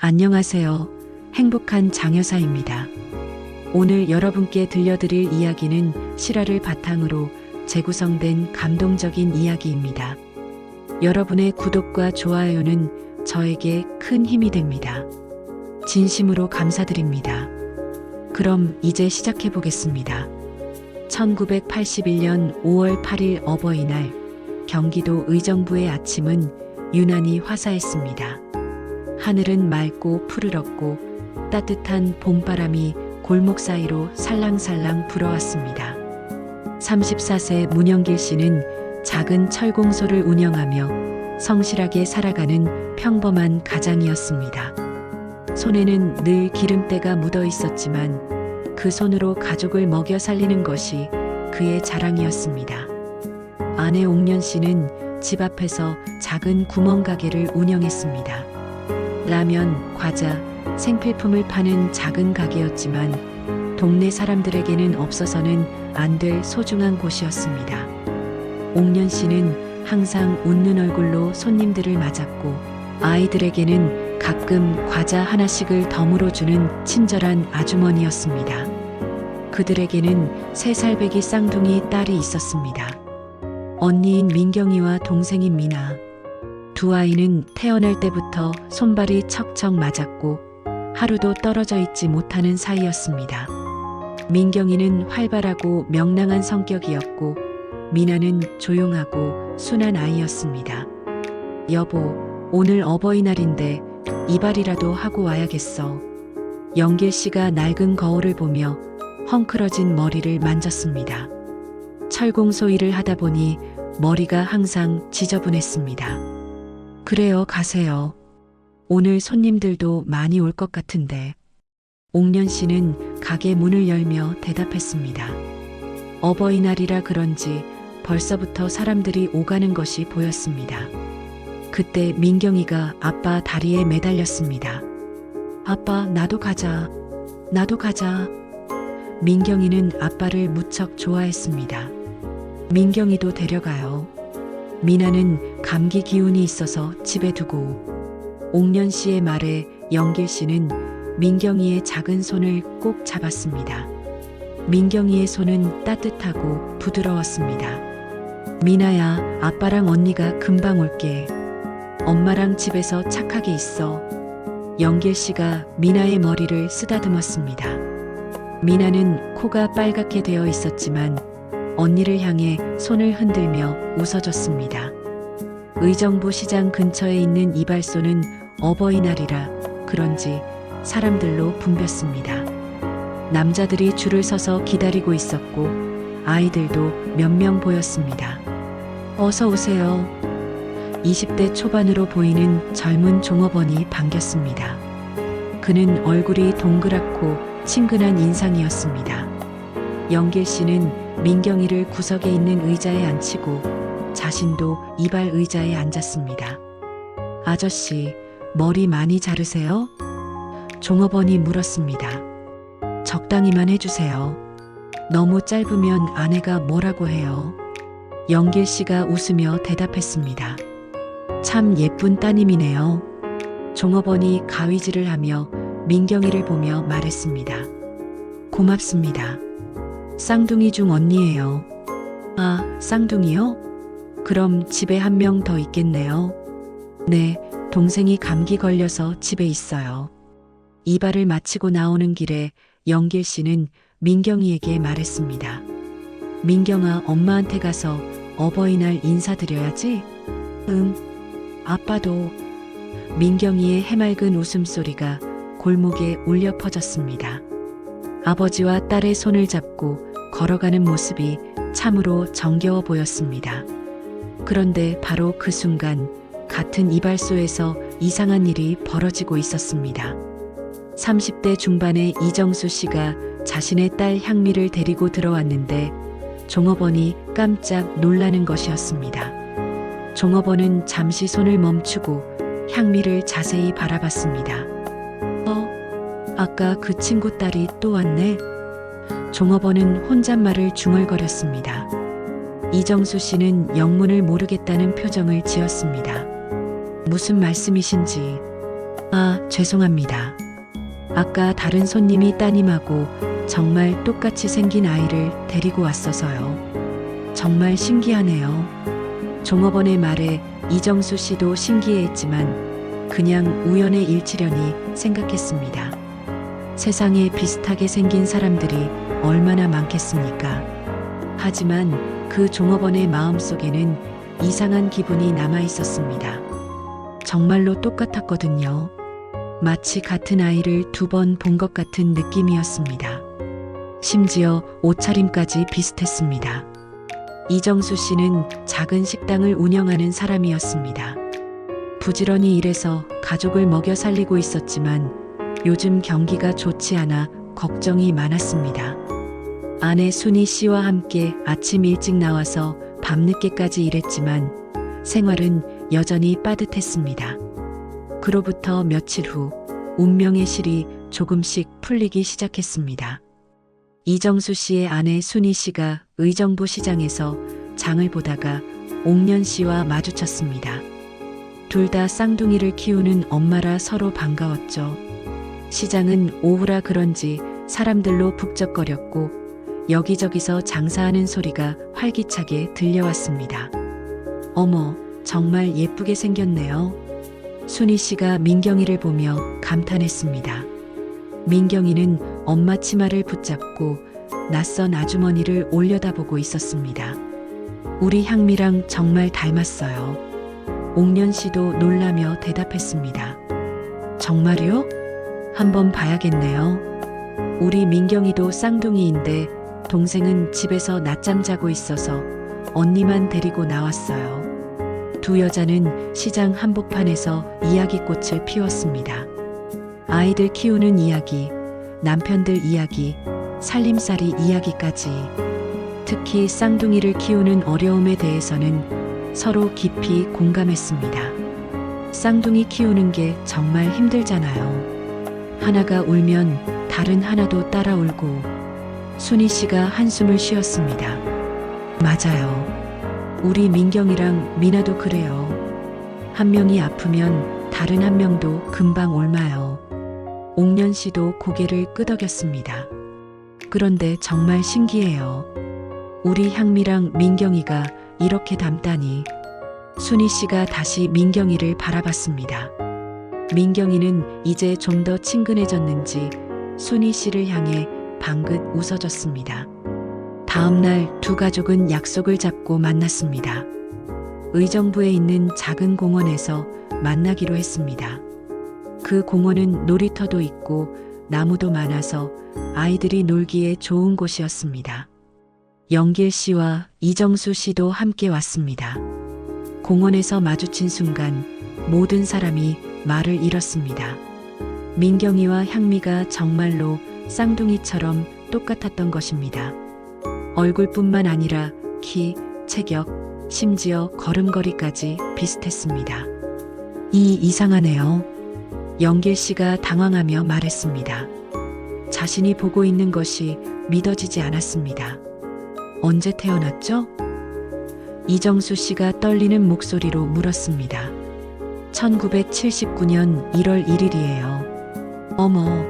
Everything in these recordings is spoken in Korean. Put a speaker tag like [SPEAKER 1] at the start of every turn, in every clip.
[SPEAKER 1] 안녕하세요. 행복한 장여사입니다. 오늘 여러분께 들려드릴 이야기는 실화를 바탕으로 재구성된 감동적인 이야기입니다. 여러분의 구독과 좋아요는 저에게 큰 힘이 됩니다. 진심으로 감사드립니다. 그럼 이제 시작해 보겠습니다. 1981년 5월 8일 어버이날, 경기도 의정부의 아침은 유난히 화사했습니다. 하늘은 맑고 푸르렀고 따뜻한 봄바람이 골목 사이로 살랑살랑 불어왔습니다. 34세 문영길 씨는 작은 철공소를 운영하며 성실하게 살아가는 평범한 가장이었습니다. 손에는 늘 기름때가 묻어 있었지만 그 손으로 가족을 먹여 살리는 것이 그의 자랑이었습니다. 아내 옥년 씨는 집 앞에서 작은 구멍가게를 운영했습니다. 라면, 과자, 생필품을 파는 작은 가게였지만 동네 사람들에게는 없어서는 안 될 소중한 곳이었습니다. 옥년 씨는 항상 웃는 얼굴로 손님들을 맞았고 아이들에게는 가끔 과자 하나씩을 덤으로 주는 친절한 아주머니였습니다. 그들에게는 3살배기 쌍둥이 딸이 있었습니다. 언니인 민경이와 동생인 미나. 두 아이는 태어날 때부터 손발이 척척 맞았고 하루도 떨어져 있지 못하는 사이였습니다. 민경이는 활발하고 명랑한 성격이었고 미나는 조용하고 순한 아이였습니다. 여보, 오늘 어버이날인데 이발이라도 하고 와야겠어. 영길 씨가 낡은 거울을 보며 헝클어진 머리를 만졌습니다. 철공소 일을 하다 보니 머리가 항상 지저분했습니다. 그래요, 가세요. 오늘 손님들도 많이 올 것 같은데. 옥년 씨는 가게 문을 열며 대답했습니다. 어버이날이라 그런지 벌써부터 사람들이 오가는 것이 보였습니다. 그때 민경이가 아빠 다리에 매달렸습니다. 아빠, 나도 가자. 나도 가자. 민경이는 아빠를 무척 좋아했습니다. 민경이도 데려가요. 미나는 감기 기운이 있어서 집에 두고. 옥년 씨의 말에 영길 씨는 민경이의 작은 손을 꼭 잡았습니다. 민경이의 손은 따뜻하고 부드러웠습니다. 미나야, 아빠랑 언니가 금방 올게. 엄마랑 집에서 착하게 있어. 영길 씨가 미나의 머리를 쓰다듬었습니다. 미나는 코가 빨갛게 되어 있었지만 언니를 향해 손을 흔들며 웃어줬습니다. 의정부 시장 근처에 있는 이발소는 어버이날이라 그런지 사람들로 붐볐습니다. 남자들이 줄을 서서 기다리고 있었고 아이들도 몇 명 보였습니다. 어서 오세요. 20대 초반으로 보이는 젊은 종업원이 반겼습니다. 그는 얼굴이 동그랗고 친근한 인상이었습니다. 영길 씨는 민경이를 구석에 있는 의자에 앉히고 자신도 이발 의자에 앉았습니다. 아저씨, 머리 많이 자르세요? 종업원이 물었습니다. 적당히만 해주세요. 너무 짧으면 아내가 뭐라고 해요? 영길 씨가 웃으며 대답했습니다. 참 예쁜 따님이네요. 종업원이 가위질을 하며 민경이를 보며 말했습니다. 고맙습니다. 쌍둥이 중 언니예요. 아, 쌍둥이요? 그럼 집에 한 명 더 있겠네요. 네, 동생이 감기 걸려서 집에 있어요. 이발을 마치고 나오는 길에 영길 씨는 민경이에게 말했습니다. 민경아, 엄마한테 가서 어버이날 인사드려야지? 아빠도. 민경이의 해맑은 웃음소리가 골목에 울려 퍼졌습니다. 아버지와 딸의 손을 잡고 걸어가는 모습이 참으로 정겨워 보였습니다. 그런데 바로 그 순간 같은 이발소에서 이상한 일이 벌어지고 있었습니다. 30대 중반의 이정수 씨가 자신의 딸 향미를 데리고 들어왔는데 종업원이 깜짝 놀라는 것이었습니다. 종업원은 잠시 손을 멈추고 향미를 자세히 바라봤습니다. 아까 그 친구 딸이 또 왔네. 종업원은 혼잣말을 중얼거렸습니다. 이정수 씨는 영문을 모르겠다는 표정을 지었습니다. 무슨 말씀이신지. 아, 죄송합니다. 아까 다른 손님이 따님하고 정말 똑같이 생긴 아이를 데리고 왔어서요. 정말 신기하네요. 종업원의 말에 이정수 씨도 신기해했지만 그냥 우연의 일치려니 생각했습니다. 세상에 비슷하게 생긴 사람들이 얼마나 많겠습니까? 하지만 그 종업원의 마음속에는 이상한 기분이 남아 있었습니다. 정말로 똑같았거든요. 마치 같은 아이를 2번 본 것 같은 느낌이었습니다. 심지어 옷차림까지 비슷했습니다. 이정수 씨는 작은 식당을 운영하는 사람이었습니다. 부지런히 일해서 가족을 먹여 살리고 있었지만 요즘 경기가 좋지 않아 걱정이 많았습니다. 아내 순희 씨와 함께 아침 일찍 나와서 밤늦게까지 일했지만 생활은 여전히 빠듯했습니다. 그로부터 며칠 후 운명의 실이 조금씩 풀리기 시작했습니다. 이정수 씨의 아내 순희 씨가 의정부 시장에서 장을 보다가 옥년 씨와 마주쳤습니다. 둘 다 쌍둥이를 키우는 엄마라 서로 반가웠죠. 시장은 오후라 그런지 사람들로 북적거렸고 여기저기서 장사하는 소리가 활기차게 들려왔습니다. 어머, 정말 예쁘게 생겼네요. 순희 씨가 민경이를 보며 감탄했습니다. 민경이는 엄마 치마를 붙잡고 낯선 아주머니를 올려다보고 있었습니다. 우리 향미랑 정말 닮았어요. 옥년 씨도 놀라며 대답했습니다. 정말요? 한번 봐야겠네요. 우리 민경이도 쌍둥이인데 동생은 집에서 낮잠 자고 있어서 언니만 데리고 나왔어요. 두 여자는 시장 한복판에서 이야기꽃을 피웠습니다. 아이들 키우는 이야기, 남편들 이야기, 살림살이 이야기까지. 특히 쌍둥이를 키우는 어려움에 대해서는 서로 깊이 공감했습니다. 쌍둥이 키우는 게 정말 힘들잖아요. 하나가 울면 다른 하나도 따라 울고. 순희 씨가 한숨을 쉬었습니다. 맞아요. 우리 민경이랑 미나도 그래요. 한 명이 아프면 다른 한 명도 금방 옮아요. 옥년 씨도 고개를 끄덕였습니다. 그런데 정말 신기해요. 우리 향미랑 민경이가 이렇게 닮다니. 순희 씨가 다시 민경이를 바라봤습니다. 민경이는 이제 좀 더 친근해졌는지 순희 씨를 향해 방긋 웃어줬습니다. 다음 날 두 가족은 약속을 잡고 만났습니다. 의정부에 있는 작은 공원에서 만나기로 했습니다. 그 공원은 놀이터도 있고 나무도 많아서 아이들이 놀기에 좋은 곳이었습니다. 영길 씨와 이정수 씨도 함께 왔습니다. 공원에서 마주친 순간 모든 사람이 말을 잃었습니다. 민경이와 향미가 정말로 쌍둥이처럼 똑같았던 것입니다. 얼굴뿐만 아니라 키, 체격, 심지어 걸음걸이까지 비슷했습니다. 이상하네요. 영길 씨가 당황하며 말했습니다. 자신이 보고 있는 것이 믿어지지 않았습니다. 언제 태어났죠? 이정수 씨가 떨리는 목소리로 물었습니다. 1979년 1월 1일이에요. 어머,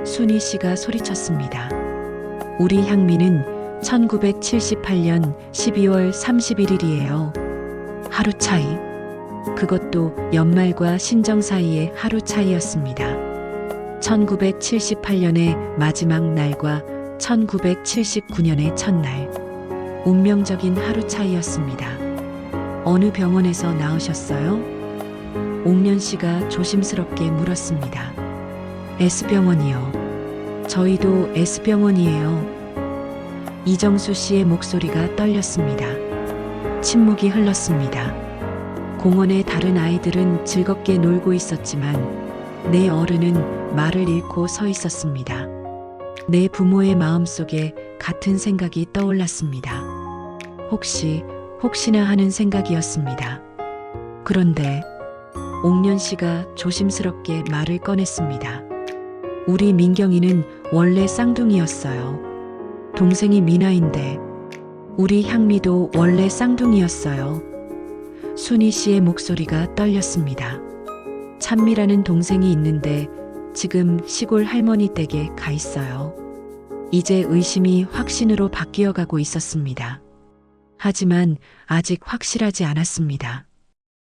[SPEAKER 1] 순희 씨가 소리쳤습니다. 우리 향미는 1978년 12월 31일이에요. 하루 차이. 그것도 연말과 신정 사이의 하루 차이였습니다. 1978년의 마지막 날과 1979년의 첫날. 운명적인 하루 차이였습니다. 어느 병원에서 나으셨어요? 옥년 씨가 조심스럽게 물었습니다. S병원이요. 저희도 S병원이에요. 이정수 씨의 목소리가 떨렸습니다. 침묵이 흘렀습니다. 공원의 다른 아이들은 즐겁게 놀고 있었지만 내 어른은 말을 잃고 서 있었습니다. 내 부모의 마음속에 같은 생각이 떠올랐습니다. 혹시나 하는 생각이었습니다. 그런데 옥년 씨가 조심스럽게 말을 꺼냈습니다. 우리 민경이는 원래 쌍둥이였어요. 동생이 미나인데 우리 향미도 원래 쌍둥이였어요. 순희 씨의 목소리가 떨렸습니다. 찬미라는 동생이 있는데 지금 시골 할머니 댁에 가 있어요. 이제 의심이 확신으로 바뀌어 가고 있었습니다. 하지만 아직 확실하지 않았습니다.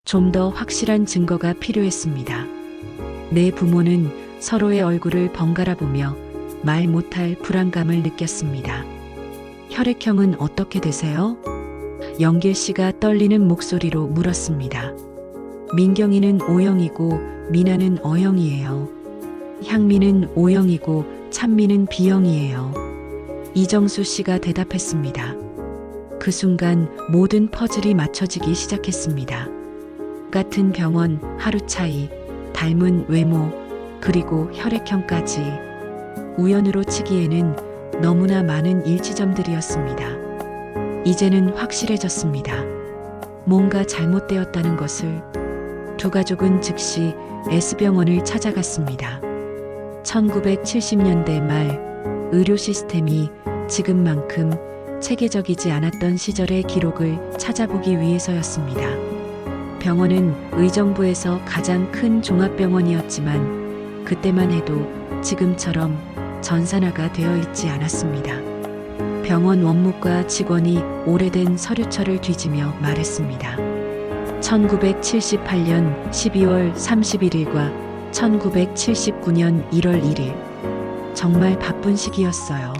[SPEAKER 1] 좀 더 확실한 증거가 필요했습니다. 내 부모는 서로의 얼굴을 번갈아 보며 말 못할 불안감을 느꼈습니다. 혈액형은 어떻게 되세요? 영길 씨가 떨리는 목소리로 물었습니다. 민경이는 O형이고 미나는 O형이에요. 향미는 O형이고 찬미는 B형이에요. 이정수 씨가 대답했습니다. 그 순간 모든 퍼즐이 맞춰지기 시작했습니다. 같은 병원, 하루 차이, 닮은 외모, 그리고 혈액형까지 우연으로 치기에는 너무나 많은 일치점들이었습니다. 이제는 확실해졌습니다. 뭔가 잘못되었다는 것을. 두 가족은 즉시 S병원을 찾아갔습니다. 1970년대 말 의료 시스템이 지금만큼 체계적이지 않았던 시절의 기록을 찾아보기 위해서였습니다. 병원은 의정부에서 가장 큰 종합병원이었지만 그때만 해도 지금처럼 전산화가 되어 있지 않았습니다. 병원 원무과 직원이 오래된 서류처를 뒤지며 말했습니다. 1978년 12월 31일과 1979년 1월 1일. 정말 바쁜 시기였어요.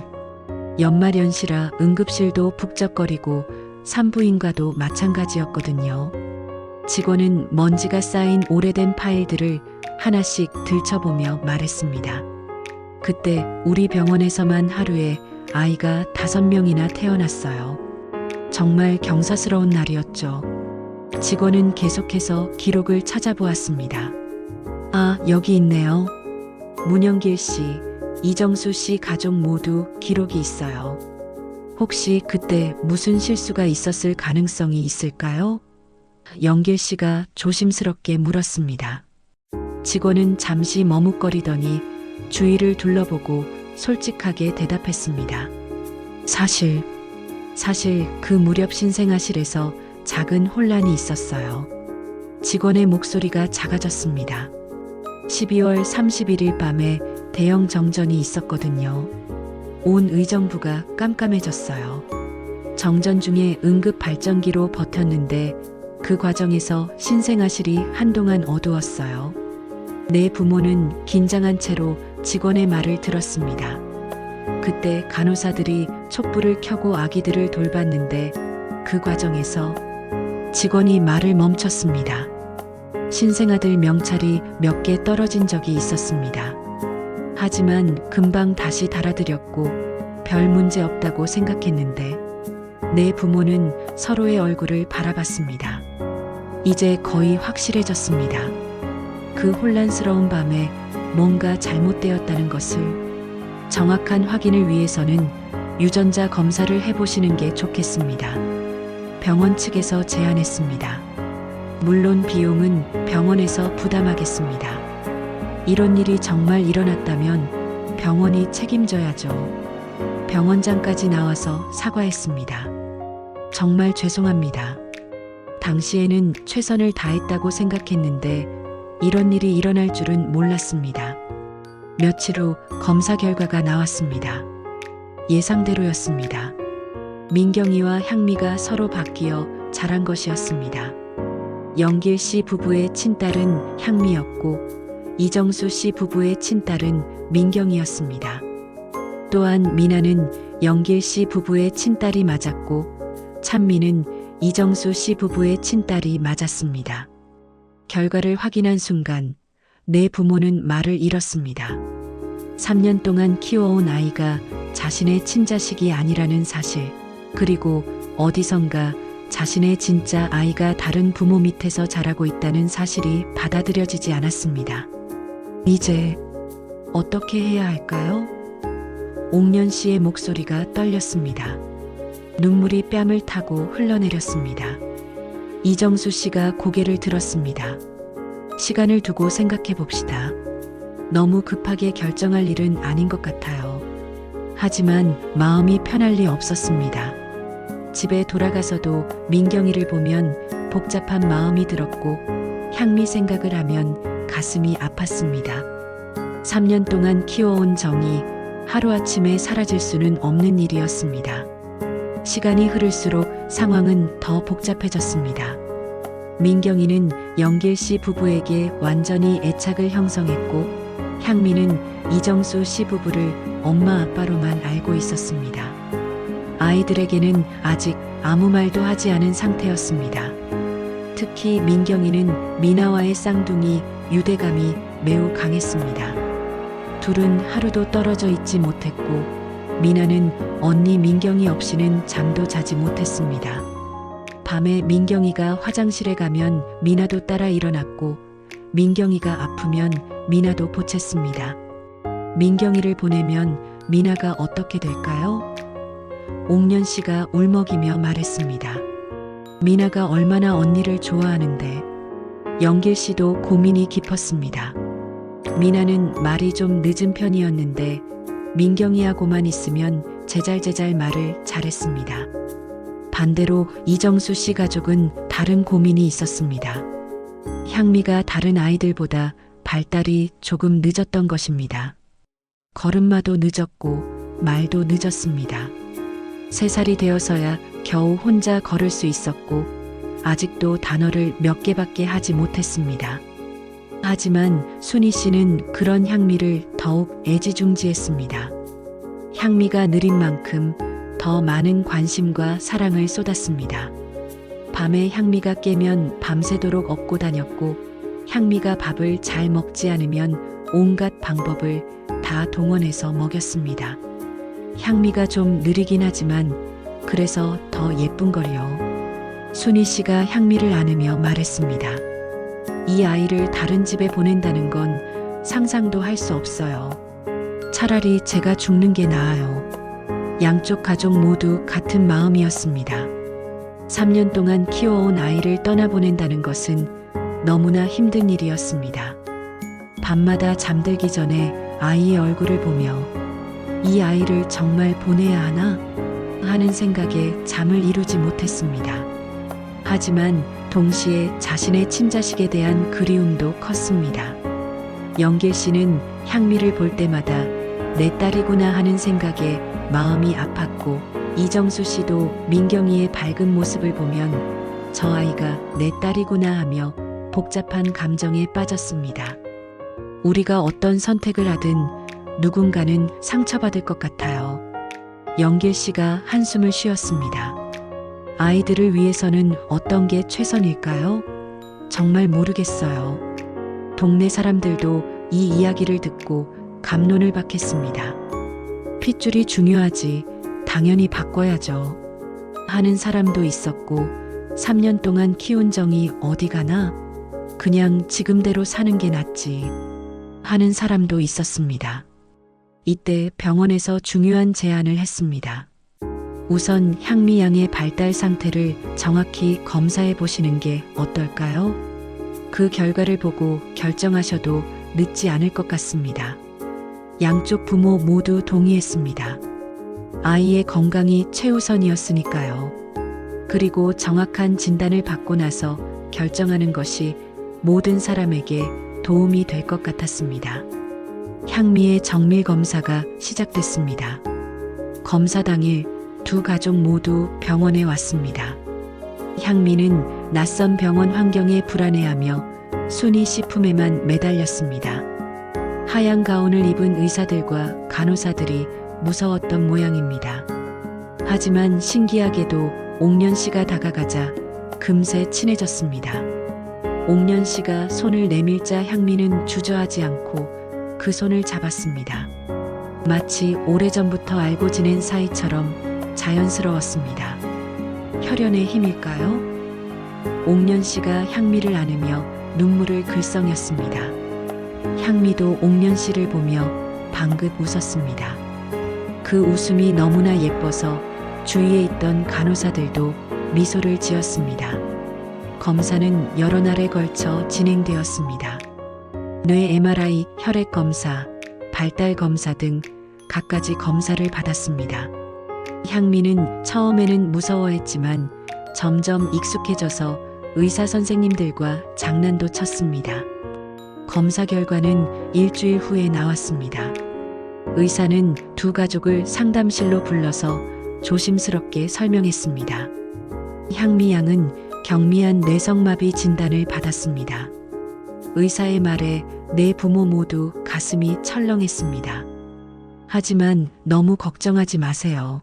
[SPEAKER 1] 연말연시라 응급실도 북적거리고 산부인과도 마찬가지였거든요. 직원은 먼지가 쌓인 오래된 파일들을 하나씩 들춰보며 말했습니다. 그때 우리 병원에서만 하루에 아이가 5명이나 태어났어요. 정말 경사스러운 날이었죠. 직원은 계속해서 기록을 찾아보았습니다. 아, 여기 있네요. 문영길 씨, 이정수 씨 가족 모두 기록이 있어요. 혹시 그때 무슨 실수가 있었을 가능성이 있을까요? 영길 씨가 조심스럽게 물었습니다. 직원은 잠시 머뭇거리더니 주위를 둘러보고 솔직하게 대답했습니다. 사실 그 무렵 신생아실에서 작은 혼란이 있었어요. 직원의 목소리가 작아졌습니다. 12월 31일 밤에 대형 정전이 있었거든요. 온 의정부가 깜깜해졌어요. 정전 중에 응급 발전기로 버텼는데 그 과정에서 신생아실이 한동안 어두웠어요. 내 부모는 긴장한 채로 직원의 말을 들었습니다. 그때 간호사들이 촛불을 켜고 아기들을 돌봤는데 그 과정에서 직원이 말을 멈췄습니다. 신생아들 명찰이 몇 개 떨어진 적이 있었습니다. 하지만 금방 다시 달아드렸고 별 문제 없다고 생각했는데 내 부모는 서로의 얼굴을 바라봤습니다. 이제 거의 확실해졌습니다. 그 혼란스러운 밤에 뭔가 잘못되었다는 것을. 정확한 확인을 위해서는 유전자 검사를 해보시는 게 좋겠습니다. 병원 측에서 제안했습니다. 물론 비용은 병원에서 부담하겠습니다. 이런 일이 정말 일어났다면 병원이 책임져야죠. 병원장까지 나와서 사과했습니다. 정말 죄송합니다. 당시에는 최선을 다했다고 생각했는데 이런 일이 일어날 줄은 몰랐습니다. 며칠 후 검사 결과가 나왔습니다. 예상대로였습니다. 민경이와 향미가 서로 바뀌어 자란 것이었습니다. 영길 씨 부부의 친딸은 향미였고 이정수 씨 부부의 친딸은 민경이었습니다. 또한 미나는 영길 씨 부부의 친딸이 맞았고 찬미는 이정수 씨 부부의 친딸이 맞았습니다. 결과를 확인한 순간 내 부모는 말을 잃었습니다. 3년 동안 키워온 아이가 자신의 친자식이 아니라는 사실, 그리고 어디선가 자신의 진짜 아이가 다른 부모 밑에서 자라고 있다는 사실이 받아들여지지 않았습니다. 이제 어떻게 해야 할까요? 옥년 씨의 목소리가 떨렸습니다. 눈물이 뺨을 타고 흘러내렸습니다. 이정수 씨가 고개를 들었습니다. 시간을 두고 생각해 봅시다. 너무 급하게 결정할 일은 아닌 것 같아요. 하지만 마음이 편할 리 없었습니다. 집에 돌아가서도 민경이를 보면 복잡한 마음이 들었고 향미 생각을 하면 가슴이 아팠습니다. 3년 동안 키워온 정이 하루아침에 사라질 수는 없는 일이었습니다. 시간이 흐를수록 상황은 더 복잡해졌습니다. 민경이는 영길 씨 부부에게 완전히 애착을 형성했고, 향미는 이정수 씨 부부를 엄마 아빠로만 알고 있었습니다. 아이들에게는 아직 아무 말도 하지 않은 상태였습니다. 특히 민경이는 미나와의 쌍둥이 유대감이 매우 강했습니다. 둘은 하루도 떨어져 있지 못했고, 미나는 언니 민경이 없이는 잠도 자지 못했습니다. 밤에 민경이가 화장실에 가면 미나도 따라 일어났고, 민경이가 아프면 미나도 보챘습니다. 민경이를 보내면 미나가 어떻게 될까요? 옥년 씨가 울먹이며 말했습니다. 미나가 얼마나 언니를 좋아하는데. 영길 씨도 고민이 깊었습니다. 미나는 말이 좀 늦은 편이었는데 민경이하고만 있으면 제잘제잘 말을 잘했습니다. 반대로 이정수 씨 가족은 다른 고민이 있었습니다. 향미가 다른 아이들보다 발달이 조금 늦었던 것입니다. 걸음마도 늦었고 말도 늦었습니다. 3살이 되어서야 겨우 혼자 걸을 수 있었고, 아직도 단어를 몇 개밖에 하지 못했습니다. 하지만 순희 씨는 그런 향미를 더욱 애지중지했습니다. 향미가 느린 만큼 더 많은 관심과 사랑을 쏟았습니다. 밤에 향미가 깨면 밤새도록 업고 다녔고, 향미가 밥을 잘 먹지 않으면 온갖 방법을 다 동원해서 먹였습니다. 향미가 좀 느리긴 하지만 그래서 더 예쁜 거리요. 순희 씨가 향미를 안으며 말했습니다. 이 아이를 다른 집에 보낸다는 건 상상도 할 수 없어요. 차라리 제가 죽는 게 나아요. 양쪽 가족 모두 같은 마음이었습니다. 3년 동안 키워온 아이를 떠나보낸다는 것은 너무나 힘든 일이었습니다. 밤마다 잠들기 전에 아이의 얼굴을 보며 이 아이를 정말 보내야 하나 하는 생각에 잠을 이루지 못했습니다. 하지만 동시에 자신의 친자식에 대한 그리움도 컸습니다. 영길 씨는 향미를 볼 때마다 내 딸이구나 하는 생각에 마음이 아팠고, 이정수 씨도 민경이의 밝은 모습을 보면 저 아이가 내 딸이구나 하며 복잡한 감정에 빠졌습니다. 우리가 어떤 선택을 하든 누군가는 상처받을 것 같아요. 영길 씨가 한숨을 쉬었습니다. 아이들을 위해서는 어떤 게 최선일까요? 정말 모르겠어요. 동네 사람들도 이 이야기를 듣고 갑론을 박했습니다. 핏줄이 중요하지, 당연히 바꿔야죠. 하는 사람도 있었고, 3년 동안 키운 정이 어디 가나? 그냥 지금대로 사는 게 낫지. 하는 사람도 있었습니다. 이때 병원에서 중요한 제안을 했습니다. 우선 향미 양의 발달 상태를 정확히 검사해 보시는 게 어떨까요? 그 결과를 보고 결정하셔도 늦지 않을 것 같습니다. 양쪽 부모 모두 동의했습니다. 아이의 건강이 최우선이었으니까요. 그리고 정확한 진단을 받고 나서 결정하는 것이 모든 사람에게 도움이 될 것 같았습니다. 향미의 정밀 검사가 시작됐습니다. 검사 당일 두 가족 모두 병원에 왔습니다. 향미는 낯선 병원 환경에 불안해하며 순희 씨 품에만 매달렸습니다. 하얀 가운을 입은 의사들과 간호사들이 무서웠던 모양입니다. 하지만 신기하게도 옥년 씨가 다가가자 금세 친해졌습니다. 옥년 씨가 손을 내밀자 향미는 주저하지 않고 그 손을 잡았습니다. 마치 오래전부터 알고 지낸 사이처럼 자연스러웠습니다. 혈연의 힘일까요? 옥년 씨가 향미를 안으며 눈물을 글썽였습니다. 향미도 옥년 씨를 보며 방긋 웃었습니다. 그 웃음이 너무나 예뻐서 주위에 있던 간호사들도 미소를 지었습니다. 검사는 여러 날에 걸쳐 진행되었습니다. 뇌 MRI, 혈액 검사, 발달 검사 등 갖가지 검사를 받았습니다. 향미는 처음에는 무서워했지만 점점 익숙해져서 의사 선생님들과 장난도 쳤습니다. 검사 결과는 일주일 후에 나왔습니다. 의사는 두 가족을 상담실로 불러서 조심스럽게 설명했습니다. 향미 양은 경미한 뇌성마비 진단을 받았습니다. 의사의 말에 내 부모 모두 가슴이 철렁했습니다. 하지만 너무 걱정하지 마세요.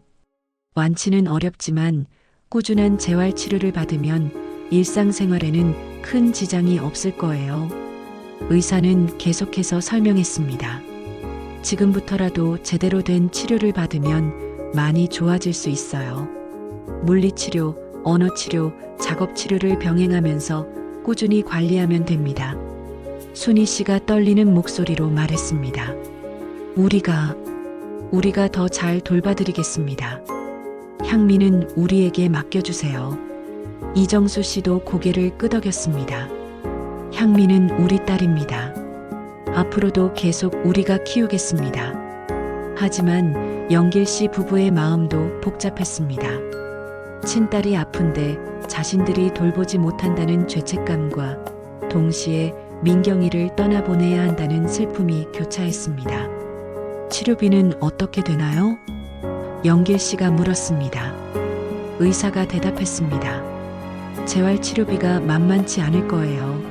[SPEAKER 1] 완치는 어렵지만 꾸준한 재활 치료를 받으면 일상생활에는 큰 지장이 없을 거예요. 의사는 계속해서 설명했습니다. 지금부터라도 제대로 된 치료를 받으면 많이 좋아질 수 있어요. 물리치료, 언어치료, 작업치료를 병행하면서 꾸준히 관리하면 됩니다. 순희 씨가 떨리는 목소리로 말했습니다. 우리가 더 잘 돌봐드리겠습니다. 향미는 우리에게 맡겨주세요. 이정수 씨도 고개를 끄덕였습니다. 향미는 우리 딸입니다. 앞으로도 계속 우리가 키우겠습니다. 하지만 영길 씨 부부의 마음도 복잡했습니다. 친딸이 아픈데 자신들이 돌보지 못한다는 죄책감과 동시에 민경이를 떠나보내야 한다는 슬픔이 교차했습니다. 치료비는 어떻게 되나요? 영길 씨가 물었습니다. 의사가 대답했습니다. 재활치료비가 만만치 않을 거예요.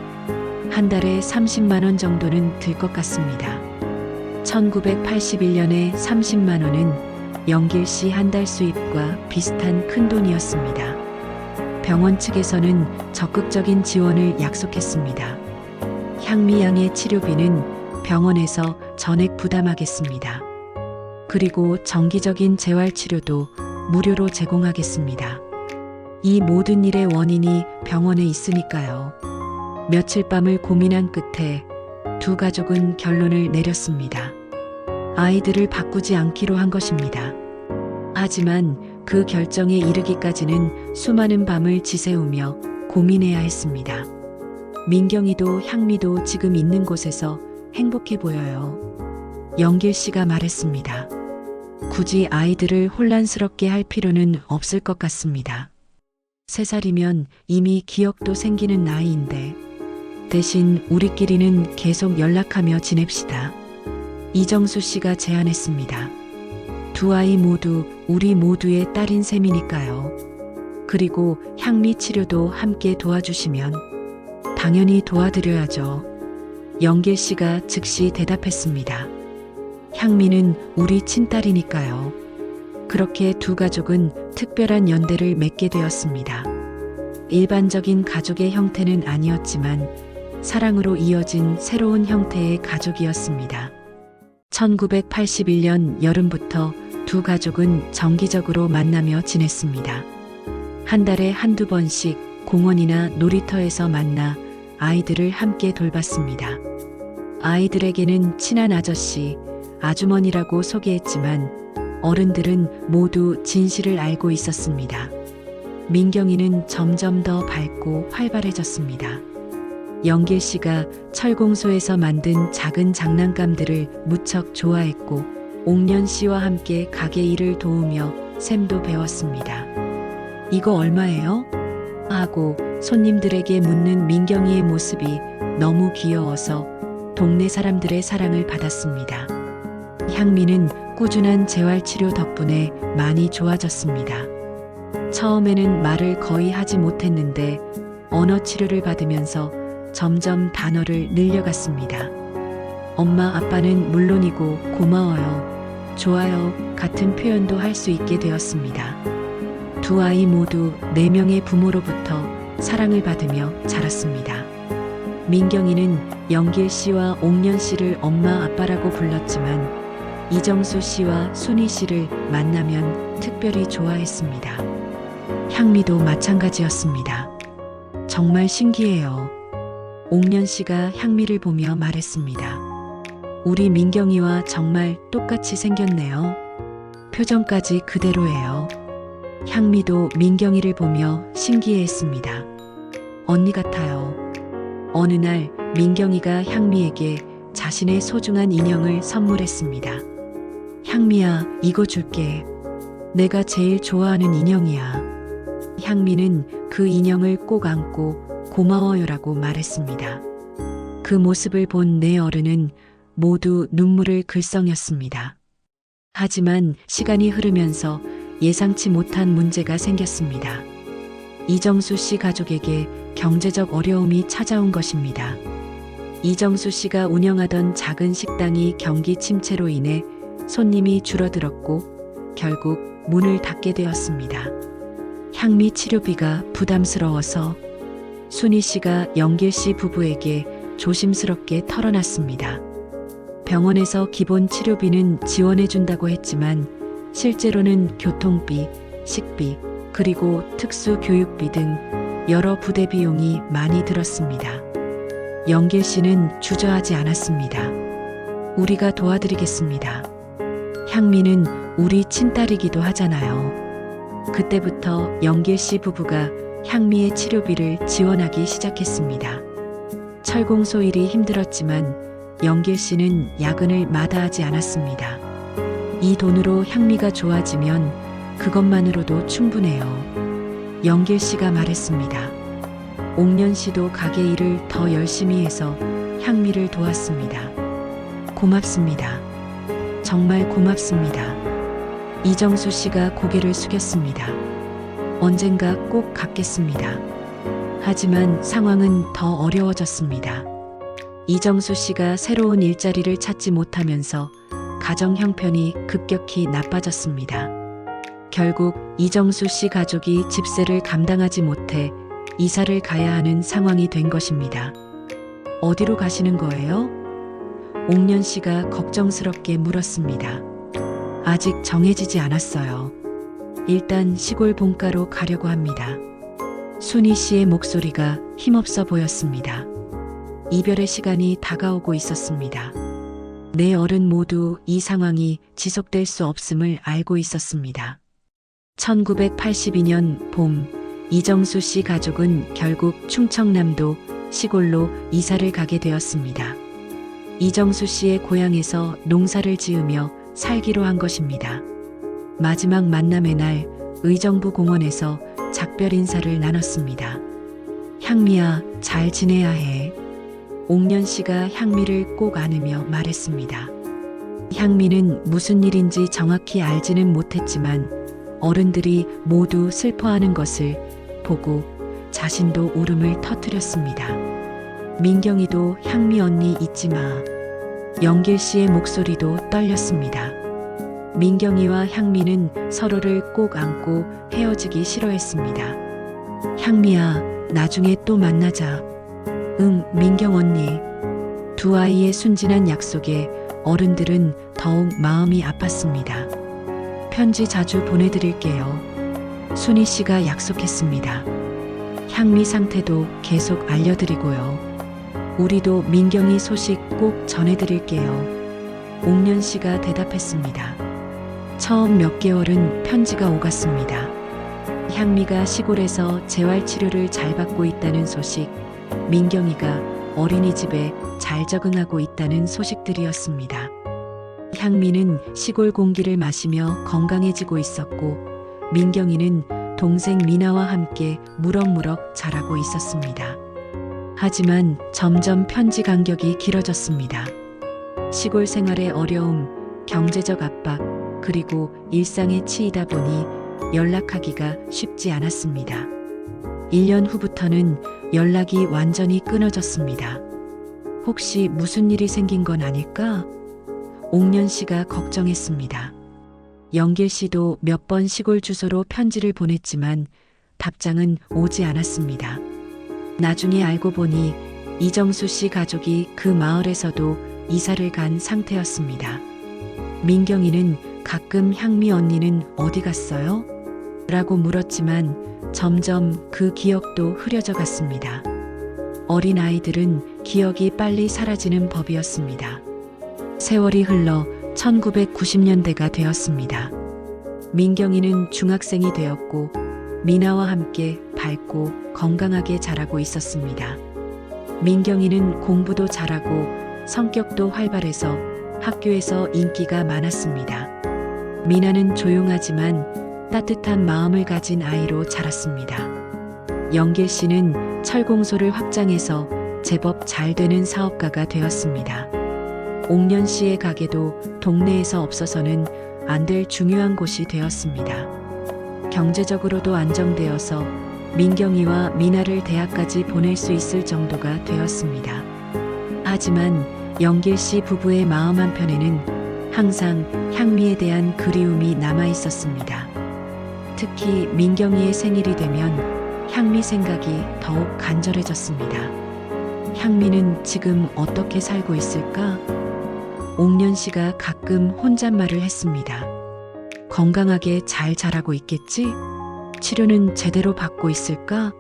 [SPEAKER 1] 한 달에 30만 원 정도는 들 것 같습니다. 1981년에 30만 원은 영길 씨 한 달 수입과 비슷한 큰 돈이었습니다. 병원 측에서는 적극적인 지원을 약속했습니다. 향미 양의 치료비는 병원에서 전액 부담하겠습니다. 그리고 정기적인 재활치료도 무료로 제공하겠습니다. 이 모든 일의 원인이 병원에 있으니까요. 며칠 밤을 고민한 끝에 두 가족은 결론을 내렸습니다. 아이들을 바꾸지 않기로 한 것입니다. 하지만 그 결정에 이르기까지는 수많은 밤을 지새우며 고민해야 했습니다. 민경이도 향미도 지금 있는 곳에서 행복해 보여요. 영길 씨가 말했습니다. 굳이 아이들을 혼란스럽게 할 필요는 없을 것 같습니다. 3살이면 이미 기억도 생기는 나이인데 대신 우리끼리는 계속 연락하며 지냅시다. 이정수 씨가 제안했습니다. 두 아이 모두 우리 모두의 딸인 셈이니까요. 그리고 향미 치료도 함께 도와주시면 당연히 도와드려야죠. 영길 씨가 즉시 대답했습니다. 향미는 우리 친딸이니까요. 그렇게 두 가족은 특별한 연대를 맺게 되었습니다. 일반적인 가족의 형태는 아니었지만 사랑으로 이어진 새로운 형태의 가족이었습니다. 1981년 여름부터 두 가족은 정기적으로 만나며 지냈습니다. 한 달에 한두 번씩 공원이나 놀이터에서 만나 아이들을 함께 돌봤습니다. 아이들에게는 친한 아저씨, 아주머니라고 소개했지만 어른들은 모두 진실을 알고 있었습니다. 민경이는 점점 더 밝고 활발해졌습니다. 영길 씨가 철공소에서 만든 작은 장난감들을 무척 좋아했고 옥년 씨와 함께 가게 일을 도우며 셈도 배웠습니다. 이거 얼마예요? 하고 손님들에게 묻는 민경이의 모습이 너무 귀여워서 동네 사람들의 사랑을 받았습니다. 향미는 꾸준한 재활치료 덕분에 많이 좋아졌습니다. 처음에는 말을 거의 하지 못했는데 언어 치료를 받으면서 점점 단어를 늘려갔습니다. 엄마, 아빠는 물론이고 고마워요, 좋아요 같은 표현도 할 수 있게 되었습니다. 두 아이 모두 4명의 부모로부터 사랑을 받으며 자랐습니다. 민경이는 영길 씨와 옥년 씨를 엄마, 아빠라고 불렀지만 이정수 씨와 순희 씨를 만나면 특별히 좋아했습니다. 향미도 마찬가지였습니다. 정말 신기해요. 옥년 씨가 향미를 보며 말했습니다. 우리 민경이와 정말 똑같이 생겼네요. 표정까지 그대로예요. 향미도 민경이를 보며 신기해했습니다. 언니 같아요. 어느 날 민경이가 향미에게 자신의 소중한 인형을 선물했습니다. 향미야, 이거 줄게. 내가 제일 좋아하는 인형이야. 향미는 그 인형을 꼭 안고 고마워요라고 말했습니다. 그 모습을 본 네 어른은 모두 눈물을 글썽였습니다. 하지만 시간이 흐르면서 예상치 못한 문제가 생겼습니다. 이정수 씨 가족에게 경제적 어려움이 찾아온 것입니다. 이정수 씨가 운영하던 작은 식당이 경기 침체로 인해 손님이 줄어들었고 결국 문을 닫게 되었습니다. 향미 치료비가 부담스러워서 순희 씨가 영길 씨 부부에게 조심스럽게 털어놨습니다. 병원에서 기본 치료비는 지원해준다고 했지만 실제로는 교통비, 식비, 그리고 특수 교육비 등 여러 부대 비용이 많이 들었습니다. 영길 씨는 주저하지 않았습니다. 우리가 도와드리겠습니다. 향미는 우리 친딸이기도 하잖아요. 그때부터 영길 씨 부부가 향미의 치료비를 지원하기 시작했습니다. 철공소 일이 힘들었지만 영길 씨는 야근을 마다하지 않았습니다. 이 돈으로 향미가 좋아지면 그것만으로도 충분해요. 영길 씨가 말했습니다. 옥년 씨도 가게 일을 더 열심히 해서 향미를 도왔습니다. 고맙습니다. 정말 고맙습니다. 이정수 씨가 고개를 숙였습니다. 언젠가 꼭 갚겠습니다. 하지만 상황은 더 어려워졌습니다. 이정수 씨가 새로운 일자리를 찾지 못하면서 가정 형편이 급격히 나빠졌습니다. 결국 이정수 씨 가족이 집세를 감당하지 못해 이사를 가야 하는 상황이 된 것입니다. 어디로 가시는 거예요? 옥년 씨가 걱정스럽게 물었습니다. 아직 정해지지 않았어요. 일단 시골 본가로 가려고 합니다. 순희 씨의 목소리가 힘없어 보였습니다. 이별의 시간이 다가오고 있었습니다. 네 어른 모두 이 상황이 지속될 수 없음을 알고 있었습니다. 1982년 봄, 이정수 씨 가족은 결국 충청남도 시골로 이사를 가게 되었습니다. 이정수 씨의 고향에서 농사를 지으며 살기로 한 것입니다. 마지막 만남의 날 의정부 공원에서 작별 인사를 나눴습니다. 향미야, 잘 지내야 해. 옥년 씨가 향미를 꼭 안으며 말했습니다. 향미는 무슨 일인지 정확히 알지는 못했지만 어른들이 모두 슬퍼하는 것을 보고 자신도 울음을 터뜨렸습니다. 민경이도 향미 언니 잊지 마. 영길 씨의 목소리도 떨렸습니다. 민경이와 향미는 서로를 꼭 안고 헤어지기 싫어했습니다. 향미야, 나중에 또 만나자. 응, 민경 언니. 두 아이의 순진한 약속에 어른들은 더욱 마음이 아팠습니다. 편지 자주 보내드릴게요. 순희 씨가 약속했습니다. 향미 상태도 계속 알려드리고요. 우리도 민경이 소식 꼭 전해드릴게요. 옥년 씨가 대답했습니다. 처음 몇 개월은 편지가 오갔습니다. 향미가 시골에서 재활치료를 잘 받고 있다는 소식, 민경이가 어린이집에 잘 적응하고 있다는 소식들이었습니다. 향미는 시골 공기를 마시며 건강해지고 있었고, 민경이는 동생 미나와 함께 무럭무럭 자라고 있었습니다. 하지만 점점 편지 간격이 길어졌습니다. 시골 생활의 어려움, 경제적 압박, 그리고 일상에 치이다 보니 연락하기가 쉽지 않았습니다. 1년 후부터는 연락이 완전히 끊어졌습니다. 혹시 무슨 일이 생긴 건 아닐까? 옥년 씨가 걱정했습니다. 영길 씨도 몇 번 시골 주소로 편지를 보냈지만 답장은 오지 않았습니다. 나중에 알고 보니 이정수 씨 가족이 그 마을에서도 이사를 간 상태였습니다. 민경이는 가끔 향미 언니는 어디 갔어요? 라고 물었지만 점점 그 기억도 흐려져 갔습니다. 어린 아이들은 기억이 빨리 사라지는 법이었습니다. 세월이 흘러 1990년대가 되었습니다. 민경이는 중학생이 되었고 미나와 함께 밝고 건강하게 자라고 있었습니다. 민경이는 공부도 잘하고 성격도 활발해서 학교에서 인기가 많았습니다. 미나는 조용하지만 따뜻한 마음을 가진 아이로 자랐습니다. 영길 씨는 철공소를 확장해서 제법 잘 되는 사업가가 되었습니다. 옥련 씨의 가게도 동네에서 없어서는 안 될 중요한 곳이 되었습니다. 경제적으로도 안정되어서 민경이와 미나를 대학까지 보낼 수 있을 정도가 되었습니다. 하지만 영길 씨 부부의 마음 한편에는 항상 향미에 대한 그리움이 남아 있었습니다. 특히 민경이의 생일이 되면 향미 생각이 더욱 간절해졌습니다. 향미는 지금 어떻게 살고 있을까? 옥련 씨가 가끔 혼잣말을 했습니다. 건강하게 잘 자라고 있겠지? 치료는 제대로 받고 있을까?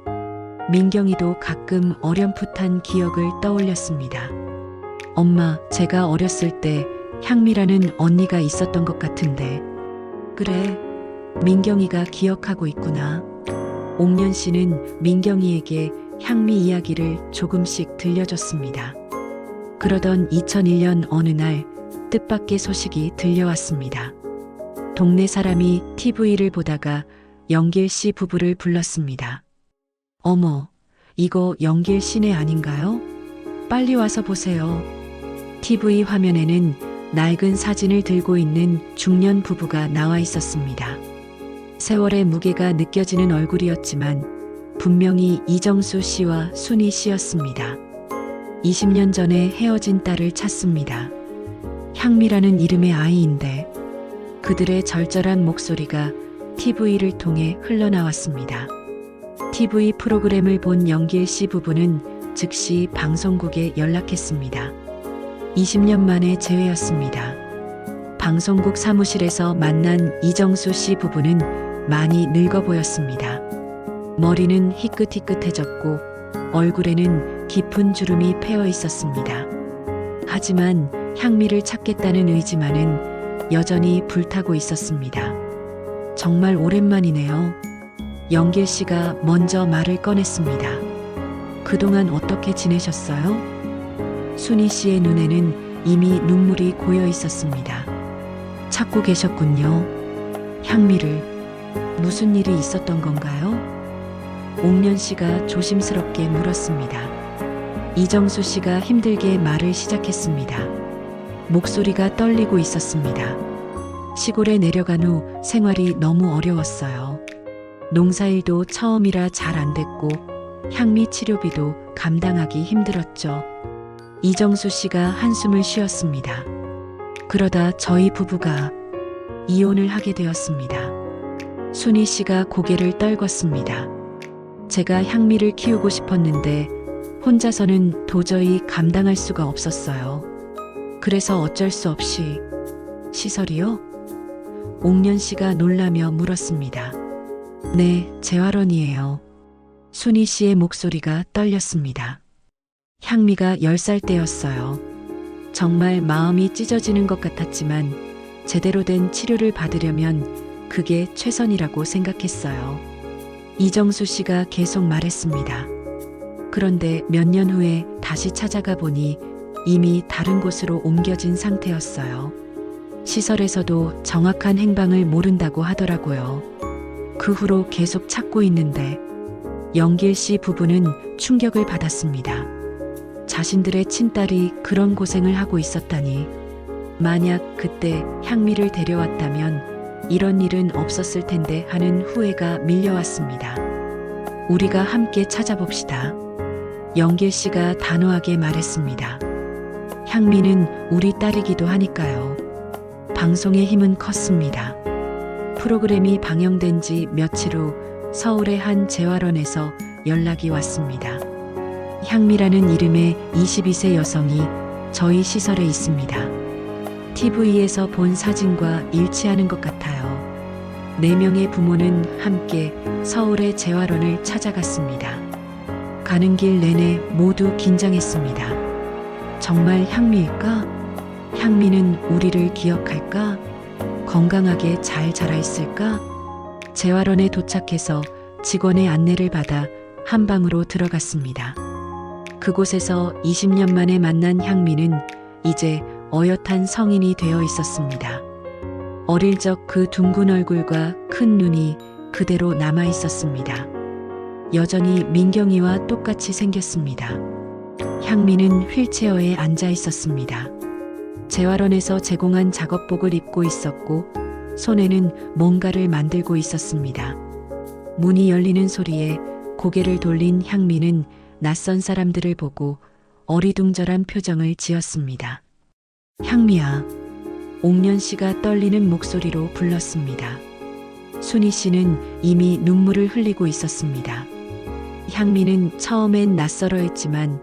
[SPEAKER 1] 민경이도 가끔 어렴풋한 기억을 떠올렸습니다. 엄마, 제가 어렸을 때 향미라는 언니가 있었던 것 같은데. 그래, 민경이가 기억하고 있구나. 옥련 씨는 민경이에게 향미 이야기를 조금씩 들려줬습니다. 그러던 2001년 어느 날 뜻밖의 소식이 들려왔습니다. 동네 사람이 TV를 보다가 영길 씨 부부를 불렀습니다. 어머, 이거 영길 씨네 아닌가요? 빨리 와서 보세요. TV 화면에는 낡은 사진을 들고 있는 중년 부부가 나와 있었습니다. 세월의 무게가 느껴지는 얼굴이었지만 분명히 이정수 씨와 순희 씨였습니다. 20년 전에 헤어진 딸을 찾습니다. 향미라는 이름의 아이인데 그들의 절절한 목소리가 TV를 통해 흘러나왔습니다. TV 프로그램을 본 영길 씨 부부는 즉시 방송국에 연락했습니다. 20년 만에 재회였습니다. 방송국 사무실에서 만난 이정수 씨 부부는 많이 늙어 보였습니다. 머리는 희끗희끗해졌고 얼굴에는 깊은 주름이 패여 있었습니다. 하지만 향미를 찾겠다는 의지만은 여전히 불타고 있었습니다. 정말 오랜만이네요. 영길 씨가 먼저 말을 꺼냈습니다. 그동안 어떻게 지내셨어요? 순희 씨의 눈에는 이미 눈물이 고여 있었습니다. 찾고 계셨군요. 향미를. 무슨 일이 있었던 건가요? 옥련 씨가 조심스럽게 물었습니다. 이정수 씨가 힘들게 말을 시작했습니다. 목소리가 떨리고 있었습니다. 시골에 내려간 후 생활이 너무 어려웠어요. 농사일도 처음이라 잘 안 됐고 향미 치료비도 감당하기 힘들었죠. 이정수 씨가 한숨을 쉬었습니다. 그러다 저희 부부가 이혼을 하게 되었습니다. 순희 씨가 고개를 떨궜습니다. 제가 향미를 키우고 싶었는데 혼자서는 도저히 감당할 수가 없었어요. 그래서 어쩔 수 없이. 시설이요? 옥련 씨가 놀라며 물었습니다. 네, 재활원이에요. 순희 씨의 목소리가 떨렸습니다. 향미가 10살 때였어요. 정말 마음이 찢어지는 것 같았지만 제대로 된 치료를 받으려면 그게 최선이라고 생각했어요. 이정수 씨가 계속 말했습니다. 그런데 몇 년 후에 다시 찾아가 보니 이미 다른 곳으로 옮겨진 상태였어요. 시설에서도 정확한 행방을 모른다고 하더라고요. 그 후로 계속 찾고 있는데 영길 씨 부부는 충격을 받았습니다. 자신들의 친딸이 그런 고생을 하고 있었다니. 만약 그때 향미를 데려왔다면 이런 일은 없었을 텐데 하는 후회가 밀려왔습니다. 우리가 함께 찾아봅시다. 영길 씨가 단호하게 말했습니다. 향미는 우리 딸이기도 하니까요. 방송의 힘은 컸습니다. 프로그램이 방영된 지 며칠 후 서울의 한 재활원에서 연락이 왔습니다. 향미라는 이름의 22세 여성이 저희 시설에 있습니다. TV에서 본 사진과 일치하는 것 같아요. 4명의 부모는 함께 서울의 재활원을 찾아갔습니다. 가는 길 내내 모두 긴장했습니다. 정말 향미일까? 향미는 우리를 기억할까? 건강하게 잘 자라 있을까? 재활원에 도착해서 직원의 안내를 받아 한 방으로 들어갔습니다. 그곳에서 20년 만에 만난 향미는 이제 어엿한 성인이 되어 있었습니다. 어릴 적 그 둥근 얼굴과 큰 눈이 그대로 남아 있었습니다. 여전히 민경이와 똑같이 생겼습니다. 향미는 휠체어에 앉아 있었습니다. 재활원에서 제공한 작업복을 입고 있었고 손에는 뭔가를 만들고 있었습니다. 문이 열리는 소리에 고개를 돌린 향미는 낯선 사람들을 보고 어리둥절한 표정을 지었습니다. 향미야. 옥년 씨가 떨리는 목소리로 불렀습니다. 순희 씨는 이미 눈물을 흘리고 있었습니다. 향미는 처음엔 낯설어 했지만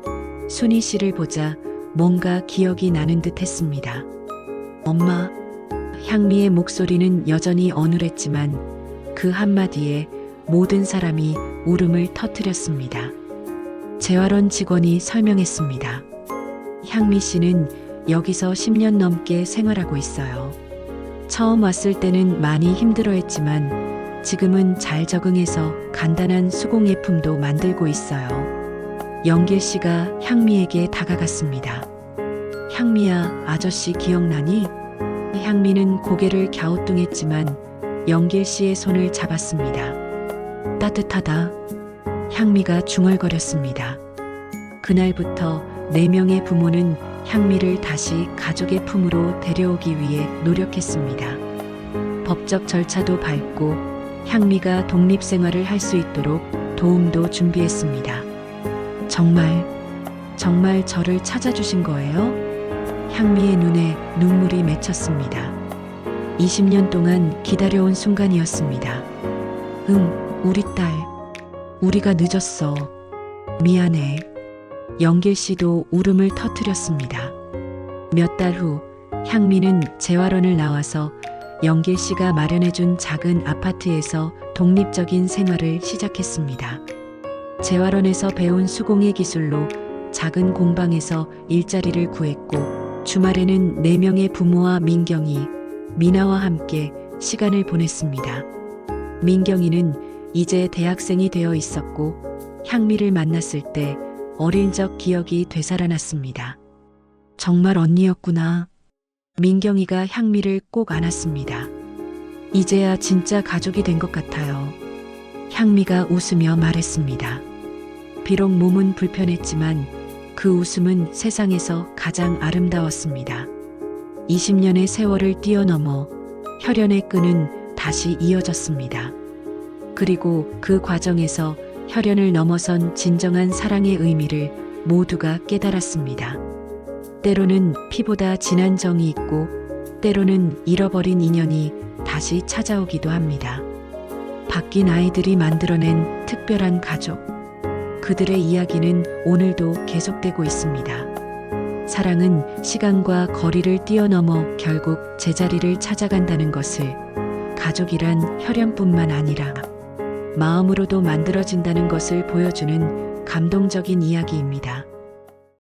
[SPEAKER 1] 순희 씨를 보자 뭔가 기억이 나는 듯 했습니다. 엄마. 향미의 목소리는 여전히 어눌했지만 그 한마디에 모든 사람이 울음을 터뜨렸습니다. 재활원 직원이 설명했습니다. 향미 씨는 여기서 10년 넘게 생활하고 있어요. 처음 왔을 때는 많이 힘들어했지만 지금은 잘 적응해서 간단한 수공예품도 만들고 있어요. 영길 씨가 향미에게 다가갔습니다. 향미야, 아저씨 기억나니? 향미는 고개를 갸우뚱했지만 영길 씨의 손을 잡았습니다. 따뜻하다. 향미가 중얼거렸습니다. 그날부터 4명의 부모는 향미를 다시 가족의 품으로 데려오기 위해 노력했습니다. 법적 절차도 밟고 향미가 독립생활을 할 수 있도록 도움도 준비했습니다. 정말 저를 찾아주신 거예요? 향미의 눈에 눈물이 맺혔습니다. 20년 동안 기다려온 순간이었습니다. 우리 딸. 우리가 늦었어. 미안해. 영길 씨도 울음을 터뜨렸습니다. 몇 달 후 향미는 재활원을 나와서 영길 씨가 마련해준 작은 아파트에서 독립적인 생활을 시작했습니다. 재활원에서 배운 수공예 기술로 작은 공방에서 일자리를 구했고 주말에는 4명의 부모와 민경이, 미나와 함께 시간을 보냈습니다. 민경이는 이제 대학생이 되어 있었고 향미를 만났을 때 어릴 적 기억이 되살아났습니다. 정말 언니였구나. 민경이가 향미를 꼭 안았습니다. 이제야 진짜 가족이 된 것 같아요. 향미가 웃으며 말했습니다. 비록 몸은 불편했지만 그 웃음은 세상에서 가장 아름다웠습니다. 20년의 세월을 뛰어넘어 혈연의 끈은 다시 이어졌습니다. 그리고 그 과정에서 혈연을 넘어선 진정한 사랑의 의미를 모두가 깨달았습니다. 때로는 피보다 진한 정이 있고 때로는 잃어버린 인연이 다시 찾아오기도 합니다. 바뀐 아이들이 만들어낸 특별한 가족. 그들의 이야기는 오늘도 계속되고 있습니다. 사랑은 시간과 거리를 뛰어넘어 결국 제자리를 찾아간다는 것을 가족이란 혈연뿐만 아니라 마음으로도 만들어진다는 것을 보여주는 감동적인 이야기입니다.